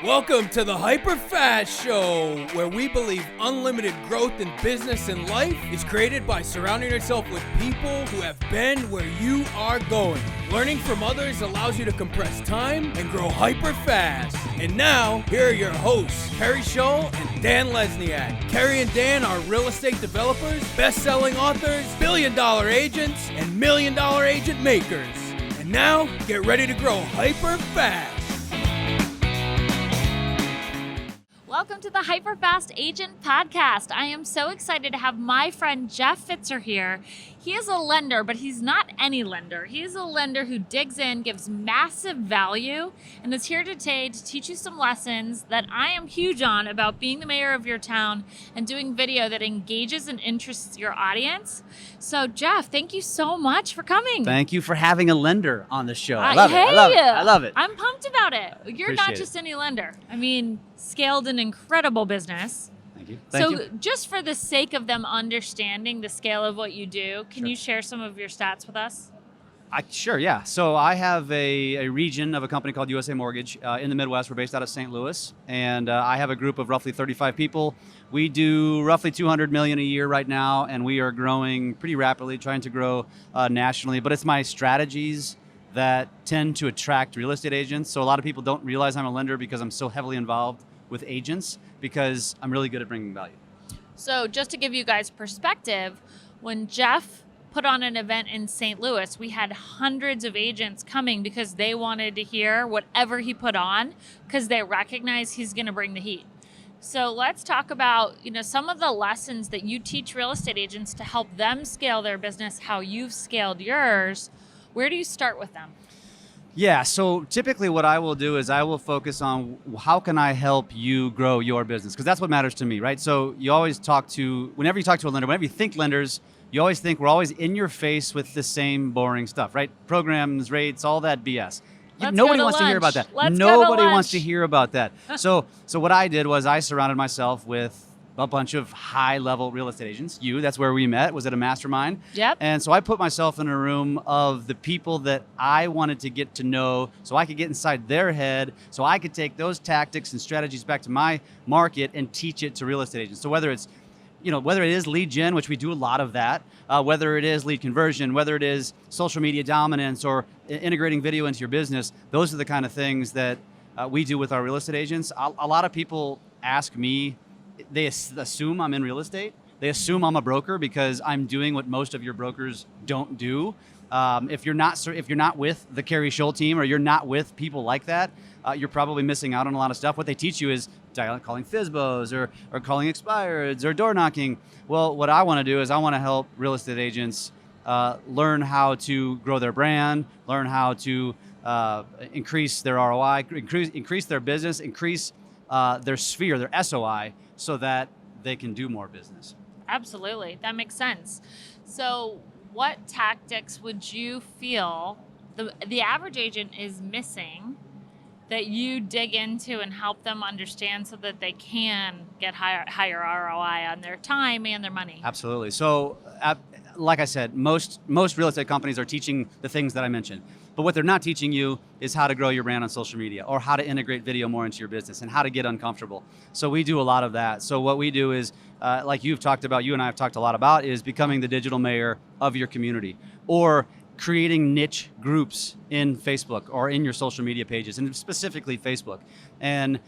Welcome to the HyperFast Show, where we believe unlimited growth in business and life is created by surrounding yourself with people who have been where you are going. Learning from others allows you to compress time and grow hyper fast. And now, here are your hosts, Keri Shull and Dan Lesniak. Keri and Dan are real estate developers, best-selling authors, billion-dollar agents, and million-dollar agent makers. And now, get ready to grow hyper fast. Welcome to the HyperFast Agent Podcast. I am so excited to have my friend Jeff Pfitzer here. He is a lender, but he's not any lender. He is a lender who digs in, gives massive value, and is here today to teach you some lessons that I am huge on about being the mayor of your town and doing video that engages and interests your audience. So Jeff, thank you so much for coming. Thank you for having a lender on the show. I love it. I love it. I'm pumped about it. You're Appreciate not just any lender. I mean, scaled an incredible business. Thank you. So just for the sake of them understanding the scale of what you do, can Sure. you share some of your stats with us? Sure, yeah. So I have a region of a company called USA Mortgage in the Midwest. We're based out of St. Louis, and I have a group of roughly 35 people. We do roughly $200 million a year right now, and we are growing pretty rapidly, trying to grow nationally. But it's my strategies that tend to attract real estate agents. So a lot of people don't realize I'm a lender because I'm so heavily involved with agents, because I'm really good at bringing value. So just to give you guys perspective, when Jeff put on an event in St. Louis, we had hundreds of agents coming because they wanted to hear whatever he put on because they recognize he's going to bring the heat. So let's talk about, some of the lessons that you teach real estate agents to help them scale their business, how you've scaled yours. Where do you start with them? Yeah, so typically what I will do is I will focus on how can I help you grow your business, because that's what matters to me, right? So you always whenever you talk to a lender, whenever you think lenders, you always think we're always in your face with the same boring stuff, right? Programs, rates, all that BS. Nobody wants to hear about that. Nobody wants to hear about that. So what I did was I surrounded myself with a bunch of high-level real estate agents. That's where we met, was at a mastermind. Yep. And so I put myself in a room of the people that I wanted to get to know so I could get inside their head, so I could take those tactics and strategies back to my market and teach it to real estate agents. So whether it is lead gen, which we do a lot of that, whether it is lead conversion, whether it is social media dominance or integrating video into your business, those are the kind of things that we do with our real estate agents. A lot of people ask me, they assume I'm in real estate. They assume I'm a broker because I'm doing what most of your brokers don't do. If you're not with the Keri Shull team or you're not with people like that, you're probably missing out on a lot of stuff. What they teach you is calling FSBOs or calling expireds or door knocking. Well, what I want to do is I want to help real estate agents learn how to grow their brand, learn how to increase their ROI, increase their business, increase their sphere, their SOI, so that they can do more business. Absolutely. That makes sense. So what tactics would you feel the average agent is missing that you dig into and help them understand so that they can get higher ROI on their time and their money? Absolutely. So like I said, most real estate companies are teaching the things that I mentioned. But what they're not teaching you is how to grow your brand on social media or how to integrate video more into your business and how to get uncomfortable. So we do a lot of that. So what we do is, like you and I have talked a lot about, is becoming the digital mayor of your community, or creating niche groups in Facebook or in your social media pages, and specifically Facebook, and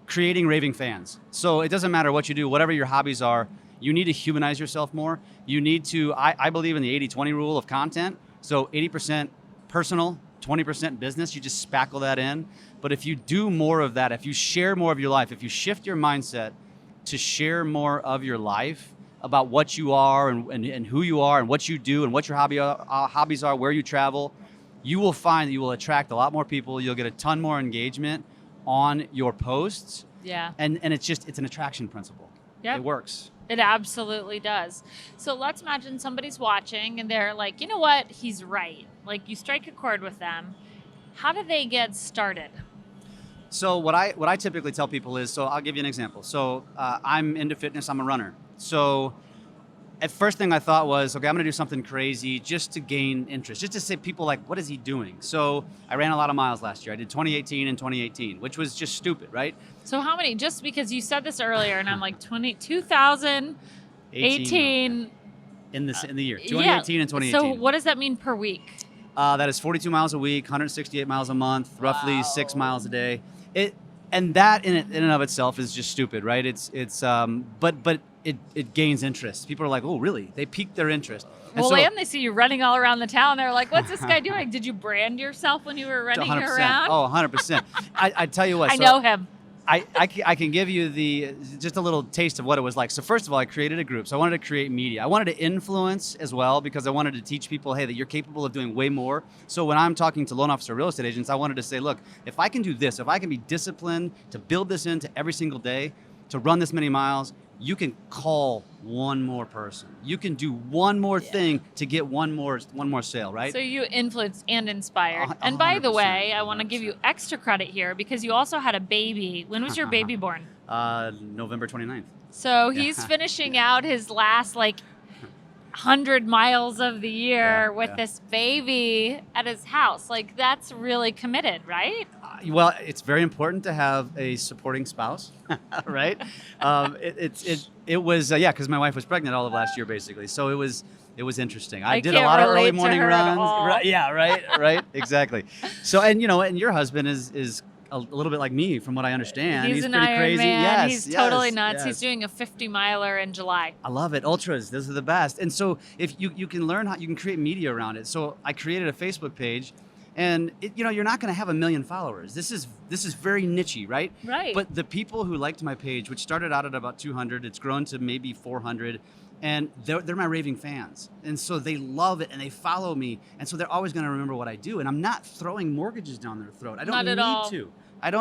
creating raving fans. So it doesn't matter what you do, whatever your hobbies are, you need to humanize yourself more. You need to, I believe in the 80-20 rule of content. So 80% personal, 20% business, you just spackle that in. But if you do more of that, if you share more of your life, if you shift your mindset to share more of your life about what you are and who you are and what you do and what your hobbies are, where you travel, you will find that you will attract a lot more people. You'll get a ton more engagement on your posts. Yeah. And it's an attraction principle. Yep. It works. It absolutely does. So let's imagine somebody's watching and they're like, you know what? He's right. Like, you strike a chord with them. How do they get started? So what I typically tell people is, so I'll give you an example. So I'm into fitness. I'm a runner. So at first thing I thought was, okay, I'm going to do something crazy just to gain interest, just to say people like, what is he doing? So I ran a lot of miles last year. I did 2018 and 2018, which was just stupid, right? So how many, just because you said this earlier and I'm like 2018. In the year, 2018 and 2018. So what does that mean per week? That is 42 miles a week, 168 miles a month, roughly 6 miles a day. And that in and of itself is just stupid, right? But it gains interest. People are like, oh, really? They piqued their interest. And they see you running all around the town. They're like, what's this guy doing? Did you brand yourself when you were running 100%. around? Oh, 100%. I tell you what. I know him. I can give you just a little taste of what it was like. So first of all, I created a group. So I wanted to create media. I wanted to influence as well because I wanted to teach people, hey, that you're capable of doing way more. So when I'm talking to loan officer real estate agents, I wanted to say, look, if I can do this, if I can be disciplined to build this into every single day, to run this many miles, you can call one more person. You can do one more thing to get one more sale, right? So you influenced and inspired. And by the way, I want to give you extra credit here because you also had a baby. When was your baby born? November 29th. So he's finishing out his last 100 miles of the year with this baby at his house. Like, that's really committed, right? Well, it's very important to have a supporting spouse, right? It was because my wife was pregnant all of last year, basically. So it was interesting. I did a lot of early morning runs. Right, yeah, right, exactly. So and your husband is a little bit like me, from what I understand. He's an pretty Iron crazy. Man. Yes, he's totally nuts. Yes. He's doing a 50-miler in July. I love it. Ultras, those are the best. And so if you can learn how you can create media around it. So I created a Facebook page, and you're not going to have 1 million followers. This is very niche-y, right? Right. But the people who liked my page, which started out at about 200, it's grown to maybe 400. And they're my raving fans. And so they love it and they follow me. And so they're always going to remember what I do. And I'm not throwing mortgages down their throat. I don't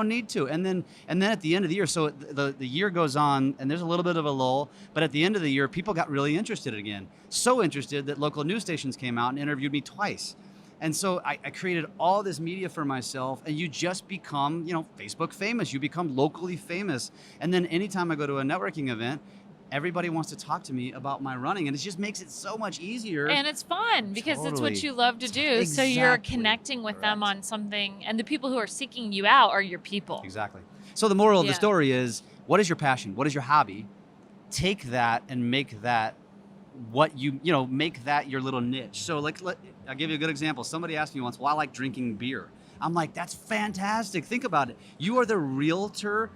need to. And then at the end of the year, so the year goes on and there's a little bit of a lull. But at the end of the year, people got really interested again. So interested that local news stations came out and interviewed me twice. And so I created all this media for myself, and you just become, Facebook famous. You become locally famous. And then anytime I go to a networking event, everybody wants to talk to me about my running, and it just makes it so much easier. And it's fun because it's what you love to do. Exactly. So you're connecting with them on something, and the people who are seeking you out are your people. Exactly. So the moral of the story is, what is your passion? What is your hobby? Take that and make that make that your little niche. So I'll give you a good example. Somebody asked me once, well, I like drinking beer. I'm like, that's fantastic. Think about it. You are the realtor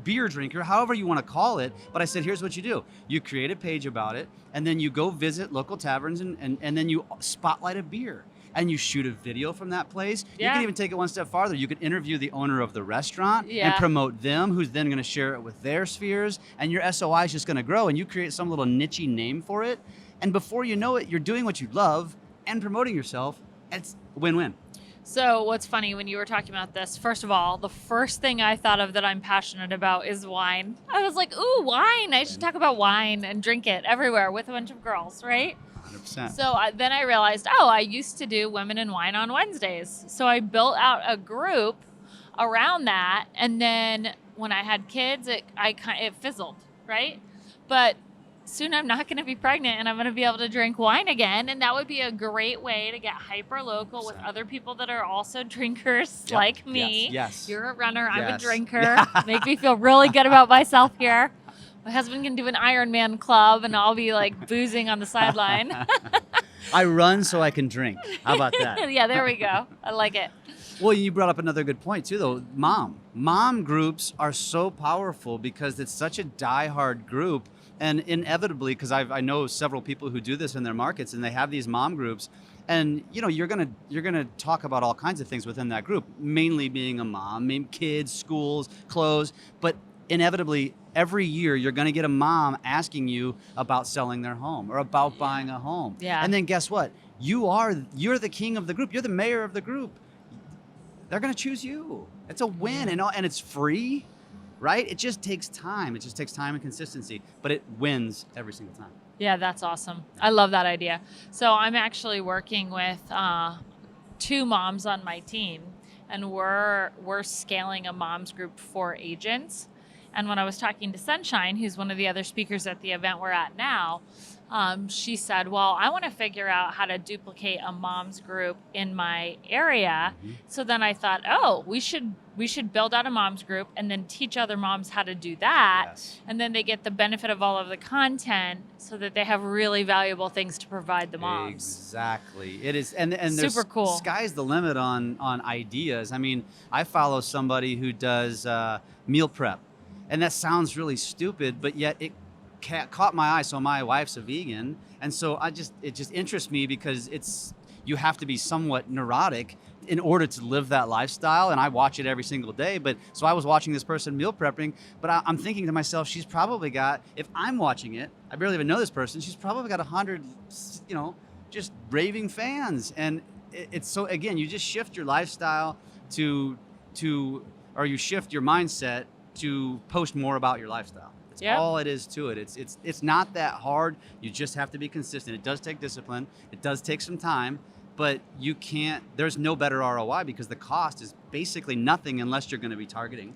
beer drinker, however you want to call it. But I said, here's what you do. You create a page about it, and then you go visit local taverns and then you spotlight a beer. And you shoot a video from that place. Yeah. You can even take it one step farther. You could interview the owner of the restaurant and promote them, who's then going to share it with their spheres. And your SOI is just going to grow. And you create some little niche-y name for it. And before you know it, you're doing what you love and promoting yourself. It's win-win. So what's funny, when you were talking about this, first of all, the first thing I thought of that I'm passionate about is wine. I was like, ooh, wine. I should talk about wine and drink it everywhere with a bunch of girls, right? 100%. So then I realized, I used to do Women in Wine on Wednesdays. So I built out a group around that. And then when I had kids, it fizzled, right? But soon I'm not going to be pregnant and I'm going to be able to drink wine again. And that would be a great way to get hyper local with other people that are also drinkers like me. Yes. You're a runner. I'm a drinker. Make me feel really good about myself here. My husband can do an Ironman club and I'll be boozing on the sideline. I run so I can drink. How about that? Yeah, there we go. I like it. Well, you brought up another good point too, though. Mom groups are so powerful because it's such a diehard group. And inevitably, because I know several people who do this in their markets, and they have these mom groups, and you're gonna talk about all kinds of things within that group, mainly being a mom, kids, schools, clothes, but inevitably every year you're gonna get a mom asking you about selling their home or about buying a home. Yeah. And then guess what? You're the king of the group. You're the mayor of the group. They're gonna choose you. It's a win, and it's free. Right? It just takes time. It just takes time and consistency, but it wins every single time. Yeah, that's awesome. I love that idea. So I'm actually working with 2 moms on my team, and we're scaling a moms group for agents. And when I was talking to Sunshine, who's one of the other speakers at the event we're at now, she said, well, I want to figure out how to duplicate a mom's group in my area. So then I thought, oh, we should build out a mom's group and then teach other moms how to do that. Yes. And then they get the benefit of all of the content so that they have really valuable things to provide the moms. Exactly. It is. And there's Super cool. Sky's the limit on ideas. I mean, I follow somebody who does meal prep, and that sounds really stupid, but yet it caught my eye. So my wife's a vegan, and so it just interests me because you have to be somewhat neurotic in order to live that lifestyle, and I watch it every single day. But so I was watching this person meal prepping, but I'm thinking to myself, she's probably got, if I'm watching it, I barely even know this person, she's probably got 100, just raving fans. And it's so, again, you just shift your lifestyle or you shift your mindset to post more about your lifestyle. That's all it is to it. It's not that hard. You just have to be consistent. It does take discipline. It does take some time, but there's no better ROI because the cost is basically nothing unless you're going to be targeting.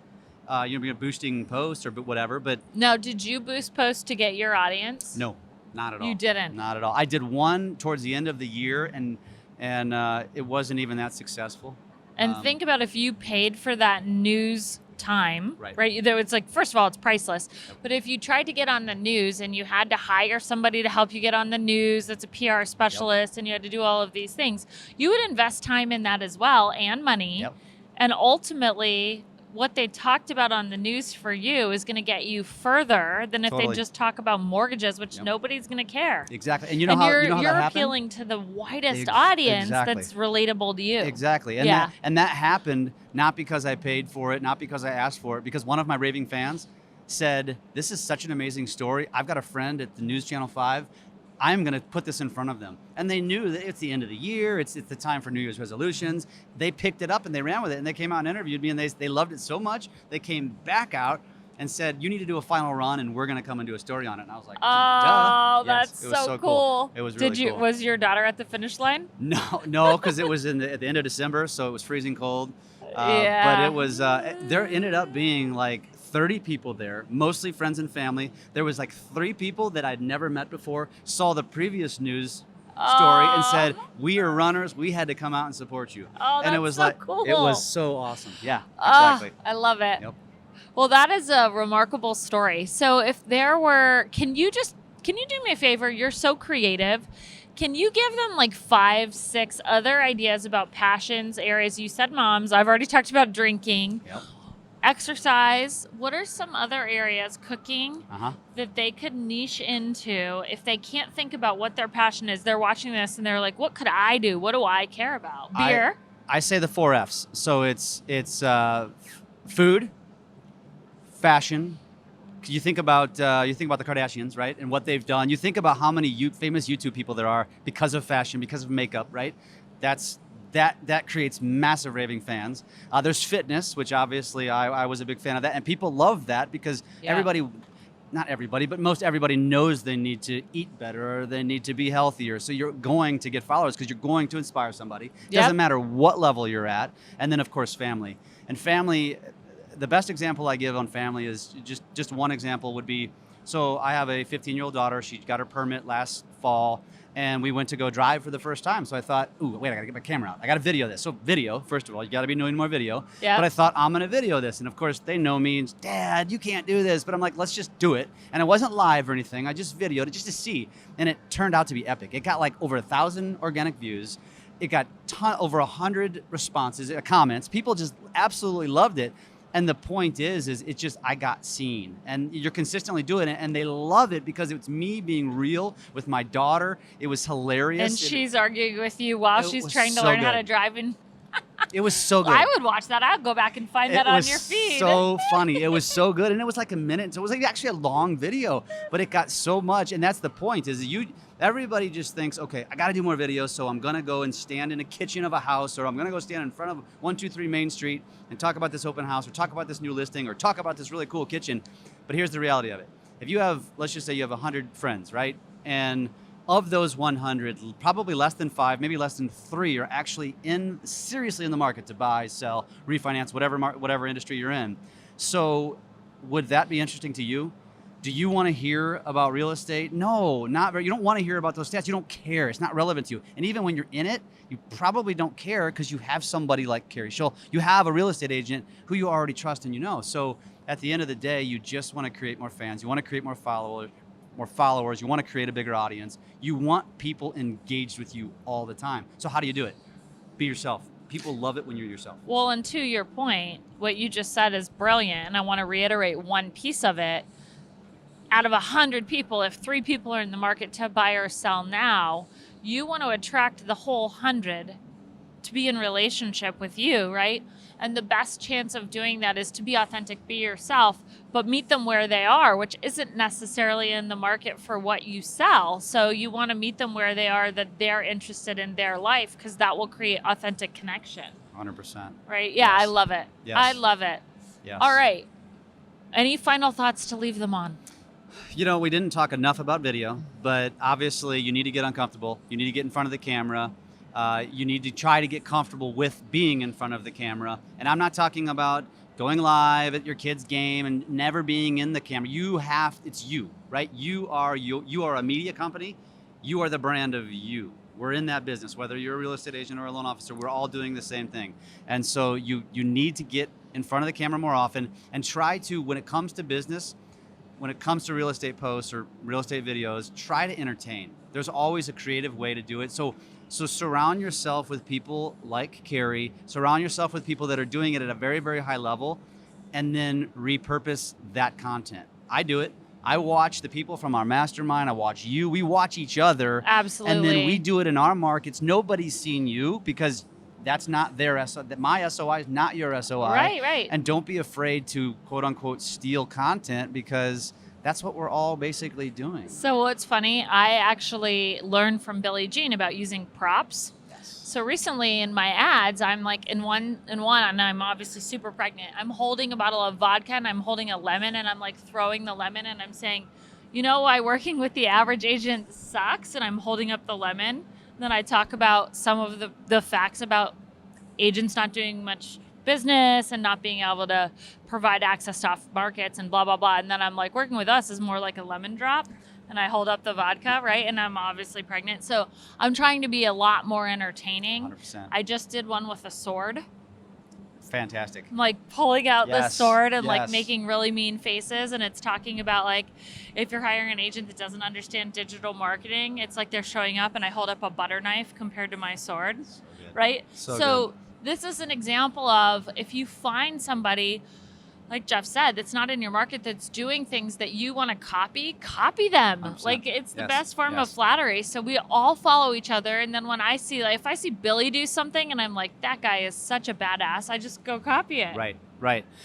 You're boosting posts or whatever. But now, did you boost posts to get your audience? No, not at all. You didn't? Not at all. I did one towards the end of the year, and it wasn't even that successful. And think about if you paid for that news time, right? It's like, first of all, it's priceless. Yep. But if you tried to get on the news and you had to hire somebody to help you get on the news, that's a PR specialist, and you had to do all of these things, you would invest time in that as well and money. Yep. And ultimately, what they talked about on the news for you is going to get you further than if they just talk about mortgages, which nobody's going to care. Exactly. And you know how that happened? You're appealing to the widest audience that's relatable to you. Exactly. And that happened not because I paid for it, not because I asked for it, because one of my raving fans said, this is such an amazing story. I've got a friend at the News Channel 5. I'm going to put this in front of them. And they knew that it's the end of the year. It's the time for New Year's resolutions. They picked it up and they ran with it. And they came out and interviewed me, and they loved it so much. They came back out and said, you need to do a final run, and we're going to come and do a story on it. And I was like, oh, duh. That's yes, so cool. It was really cool. Was your daughter at the finish line? No, because it was at the end of December, so it was freezing cold. Yeah. But it was, there ended up being like 30 people there, mostly friends and family. There was like 3 people that I'd never met before, saw the previous news story and said, we are runners, we had to come out and support you. Oh, and it was so cool. It was so awesome. Yeah, exactly. I love it. Yep. Well, that is a remarkable story. So if there were, can you do me a favor? You're so creative. Can you give them like 5, 6 other ideas about passions, areas? You said moms. I've already talked about drinking. Yep. Exercise. What are some other areas, cooking, Uh-huh. that they could niche into if they can't think about what their passion is? They're watching this and they're like, what could I do? What do I care about? Beer. I say the 4 F's. So it's food, fashion. You think about the Kardashians, right, and what they've done. You think about how many famous YouTube people there are because of fashion, because of makeup, right? That creates massive raving fans. There's fitness, which obviously I was a big fan of that, and people love that because not everybody, but most everybody knows they need to eat better or they need to be healthier. So you're going to get followers because you're going to inspire somebody. Doesn't matter what level you're at. And then of course family. And family, the best example I give on family is just one example would be, so I have a 15-year-old daughter. She got her permit last fall, and we went to go drive for the first time. So I thought, ooh, wait, I gotta get my camera out. I gotta video this. So video, first of all, you gotta be doing more video. Yeah. But I thought, I'm gonna video this. And of course, they know me, and Dad, you can't do this. But I'm like, let's just do it. And it wasn't live or anything. I just videoed it just to see. And it turned out to be epic. It got like over 1,000 organic views. It got over 100 responses, comments. People just absolutely loved it. And the point is it's just, I got seen, and you're consistently doing it, and they love it because it's me being real with my daughter. It was hilarious. And she's arguing with you while she's trying to learn how to drive. And it was so good. I would watch that. I'd go back and find that on your feed. So funny. It was so good, and it was like a minute. So it was like actually a long video, but it got so much. And that's the point: is everybody just thinks, okay, I got to do more videos, so I'm gonna go and stand in a kitchen of a house, or I'm gonna go stand in front of 123 Main Street and talk about this open house, or talk about this new listing, or talk about this really cool kitchen. But here's the reality of it: if you have, let's just say you have 100 friends, right, and of those 100, probably less than 5, maybe less than 3 are actually seriously in the market to buy, sell, refinance, whatever industry you're in. So would that be interesting to you? Do you want to hear about real estate? No, not very. You don't want to hear about those stats. You don't care. It's not relevant to you. And even when you're in it, you probably don't care because you have somebody like Keri Shull. You have a real estate agent who you already trust and you know. So at the end of the day, you just want to create more fans. You want to create more followers. You want to create a bigger audience. You want people engaged with you all the time. So how do you do it? Be yourself. People love it when you're yourself. Well, and to your point, what you just said is brilliant. And I want to reiterate one piece of it. Out of 100 people, if 3 people are in the market to buy or sell now, you want to attract the whole 100 to be in relationship with you, right? And the best chance of doing that is to be authentic, be yourself, but meet them where they are, which isn't necessarily in the market for what you sell. So you want to meet them where they are, that they're interested in their life, because that will create authentic connection. 100%. Right? Yeah, Yes. I love it. Yes. I love it. Yes. All right. Any final thoughts to leave them on? You know, we didn't talk enough about video, but obviously you need to get uncomfortable. You need to get in front of the camera. You need to try to get comfortable with being in front of the camera. And I'm not talking about going live at your kid's game and never being in the camera. It's you, right? You are a media company. You are the brand of you. We're in that business, whether you're a real estate agent or a loan officer, we're all doing the same thing. And so you need to get in front of the camera more often and try to, when it comes to business, when it comes to real estate posts or real estate videos, try to entertain. There's always a creative way to do it. So surround yourself with people like Keri, surround yourself with people that are doing it at a very, very high level, and then repurpose that content. I do it. I watch the people from our mastermind. I watch you. We watch each other. Absolutely. And then we do it in our markets. Nobody's seen you because that's not their SOI. My SOI is not your SOI. Right. And don't be afraid to quote unquote steal content, because that's what we're all basically doing. So what's funny, I actually learned from Billie Jean about using props. Yes. So recently in my ads, I'm like in one, and I'm obviously super pregnant. I'm holding a bottle of vodka and I'm holding a lemon and I'm like throwing the lemon and I'm saying, you know why working with the average agent sucks? And I'm holding up the lemon. Then I talk about some of the facts about agents not doing much business and not being able to provide access to off markets and blah, blah, blah. And then I'm like, working with us is more like a lemon drop. And I hold up the vodka, right? And I'm obviously pregnant. So I'm trying to be a lot more entertaining. 100%. I just did one with a sword. Fantastic. I'm like pulling out the Yes, sword and like yes. making really mean faces. And it's talking about like, if you're hiring an agent that doesn't understand digital marketing, it's like they're showing up and I hold up a butter knife compared to my sword, good. right? So So this is an example of, if you find somebody, like Jeff said, that's not in your market, that's doing things that you want to copy them. 100%. Like, it's the Yes, best form of yes. flattery. So we all follow each other. And then when I see, like, if I see Billy do something and I'm like, that guy is such a badass, I just go copy it. Right.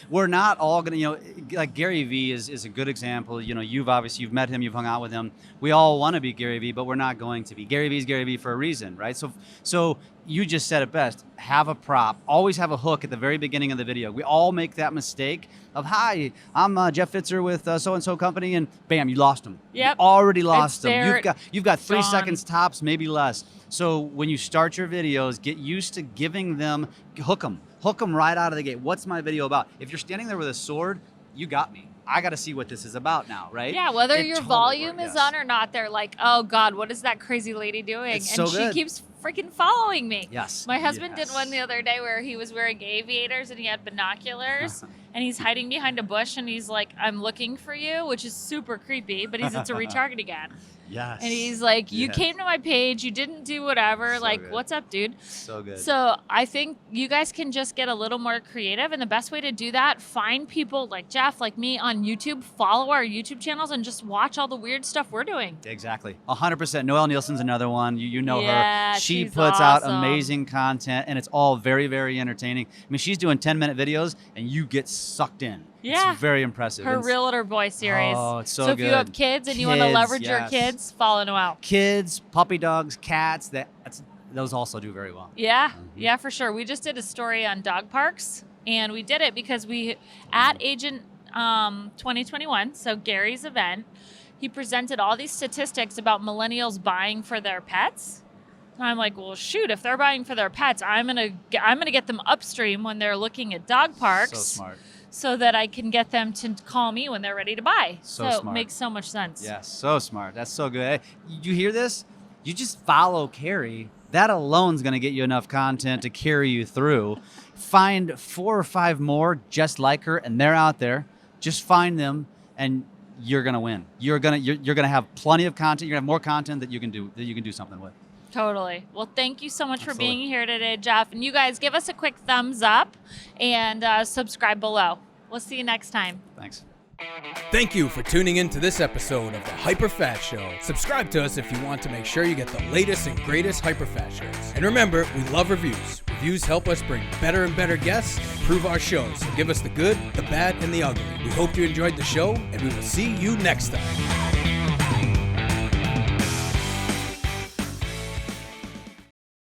We're not all going to, like Gary Vee is a good example. You've met him, you've hung out with him. We all want to be Gary Vee, but we're not going to be. Gary Vee's Gary Vee for a reason, right? So you just said it best. Have a prop. Always have a hook at the very beginning of the video. We all make that mistake of, hi, I'm Jeff Pfitzer with so-and-so company, and bam, you lost them. Yep. You already lost them. there, You've got 3 gone. seconds tops, maybe less. So when you start your videos, get used to giving them, hook them right out of the gate. What's my video about? If you're standing there with a sword, you got me. I got to see what this is about now, right? Yeah, whether It your totally volume works, is yes. on or not, they're like, oh God, what is that crazy lady doing? It's and so she good. keeps freaking following me. Yes. My husband Yes. did one the other day where he was wearing aviators and he had binoculars and he's hiding behind a bush and he's like, I'm looking for you, which is super creepy, but it's a retargeting ad. Yes. And he's like, you Yes. came to my page, you didn't do whatever. So like, good. what's up, dude? So good. So I think you guys can just get a little more creative. And the best way to do that, find people like Jeff, like me on YouTube, follow our YouTube channels and just watch all the weird stuff we're doing. Exactly. 100%. Noelle Nielsen's another one. You know Yeah, her. She she's puts out awesome. amazing content, and it's all very, very entertaining. I mean, she's doing 10-minute videos, and you get sucked in. Yeah. It's very impressive. Her It's- Realtor Boy series. Oh, it's so if you good. have kids and you want to Kids, leverage your yes. kids, follow Noelle. Kids, puppy dogs, cats, those also do very well. Yeah, Mm-hmm. yeah, for sure. We just did a story on dog parks, and we did it because at Agent 2021, so Gary's event, he presented all these statistics about millennials buying for their pets. And I'm like, well, shoot, if they're buying for their pets, I'm gonna get them upstream when they're looking at dog parks. So smart. so that I can get them to call me when they're ready to buy. So It smart. makes so much sense. Yeah, so smart. That's so good. Hey, you hear this? You just follow Keri. That alone is going to get you enough content to carry you through. Find 4 or 5 more just like her, and they're out there. Just find them, and you're going to win. You're going to have plenty of content. You're going to have more content that you can do something with. Totally. Well, thank you so much for Absolutely. being here today, Jeff. And you guys give us a quick thumbs up and subscribe below. We'll see you next time. Thanks. Thank you for tuning in to this episode of the HyperFast Show. Subscribe to us if you want to make sure you get the latest and greatest HyperFast shows. And remember, we love reviews. Reviews help us bring better and better guests and improve our shows. So give us the good, the bad, and the ugly. We hope you enjoyed the show, and we will see you next time.